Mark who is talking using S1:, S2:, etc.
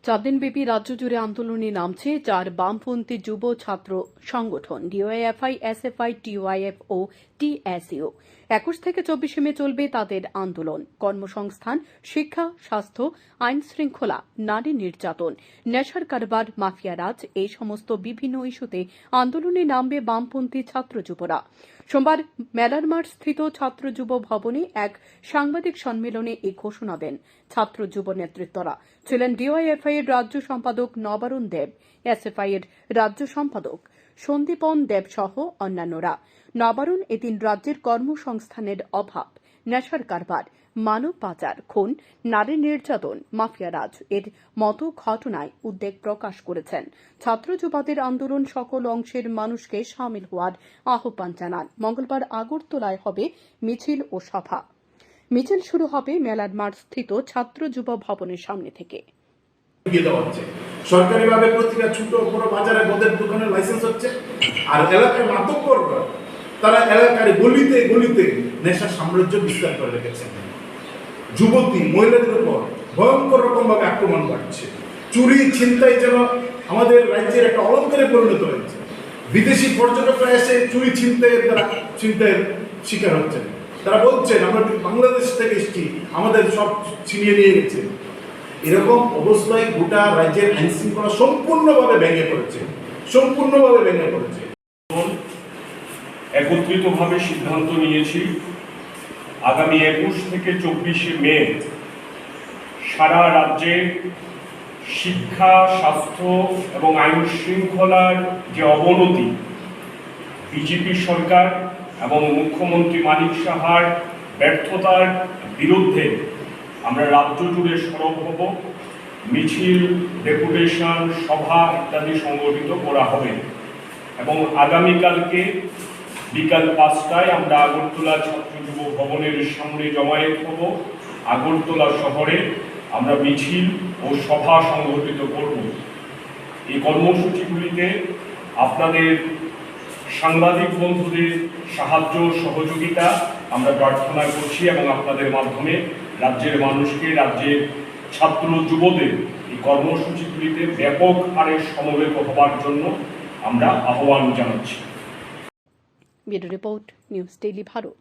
S1: চার দিনব্যাপী রাজ্য জুড়ে আন্দোলনে নামছে চার বামপন্থী যুব ছাত্র সংগঠন ডিওয়াইএফআই, এসএফআই, টিওয়াইএফ ও টিএসইউ। 21 থেকে 24 মে চলবে তাদের আন্দোলন। কর্মসংস্থান, শিক্ষা, স্বাস্থ্য, আইন শৃঙ্খলা, নারী নির্যাতন, নেশার কারবার, মাফিয়ারাজ এই সমস্ত বিভিন্ন ইস্যুতে আন্দোলনে নামবে বামপন্থী ছাত্র যুবরা। সোমবার মেলার মাঠ স্থিত ছাত্র যুব ভবনে এক সাংবাদিক সম্মেলনে এই ঘোষণা দেন ছাত্র যুব নেতৃত্বরা। ছিলেন ডিওয়াইএফআই এর রাজ্য সম্পাদক নবারুণ দেব, এসএফআই এর রাজ্য সম্পাদক সন্দীপন দেব সহ অন্যান্যরা। নবারুণ এদিন রাজ্যের কর্মসংস্থানের অভাব, নেশার কারবার, মানব পাচার, খুন, নারী নির্যাতন, মাফিয়ারাজ এর মতো ঘটনায় উদ্বেগ প্রকাশ করেছেন। ছাত্র যুবদের আন্দোলন সকল অংশের মানুষকে শামিল হওয়ার আহ্বান জানান। মঙ্গলবার আগরতলায় হবে মিছিল ও সভা। মিছিল শুরু হবে মেলার মাঠ স্থিত ছাত্র যুব ভবনের সামনে থেকে।
S2: সরকারিভাবে প্রতিটা ছোট বড় বাজারে মদের দোকানের লাইসেন্স হচ্ছে, আর এলাকার মাদকরা তারা এলাকার গলিতে গলিতে নেশার সাম্রাজ্য বিস্তার করে রেখেছেন। যুবতী মহিলাদের উপর ভয়ঙ্কর রকম ভাবে আক্রমণ বাড়ছে। চুরি ছিনতাই যেন আমাদের রাজ্যের একটা অলঙ্কারে পরিণত হয়েছে। বিদেশি পর্যটকরা এসে চুরি ছিনতাইয়ের দ্বারা ছিনতাইয়ের শিকার হচ্ছেন। তারা বলছেন আমরা বাংলাদেশ থেকে এসেছি, আমাদের সব ছিনিয়ে নিয়ে গেছে। এরকম অবস্থায় গোটা রাজ্যের আইন শৃঙ্খলা সম্পূর্ণভাবে ভেঙে পড়েছে।
S3: একত্রিতভাবে সিদ্ধান্ত নিয়েছি আগামী 21 থেকে 24 মে সারা রাজ্যে শিক্ষা, স্বাস্থ্য এবং আইন শৃঙ্খলার যে অবনতি, বিজেপি সরকার এবং মুখ্যমন্ত্রী মানিক সাহার ব্যর্থতার বিরুদ্ধে আমরা রাজ্য জুড়ে সরব হব। মিছিল, ডেপুটেশন, সভা ইত্যাদি সংগঠিত করা হবে এবং আগামীকালকে বিকাল 5টায় আমরা আগরতলা ছাত্র যুব ভবনের সামনে জমায়েত হব। আগরতলা শহরে আমরা মিছিল ও সভা সংগঠিত করব। এই কর্মসূচিগুলিতে আপনাদের সাংবাদিক বন্ধুদের সাহায্য সহযোগিতা আমরা প্রার্থনা করছি এবং আপনাদের মাধ্যমে রাজ্যের মানুষকে, রাজ্যের ছাত্র যুবদের এই কর্মসূচিগুলিতে ব্যাপক হারে সমবেত হবার জন্য আমরা আহ্বান জানাচ্ছি।
S1: Bureau report, news daily Bharat.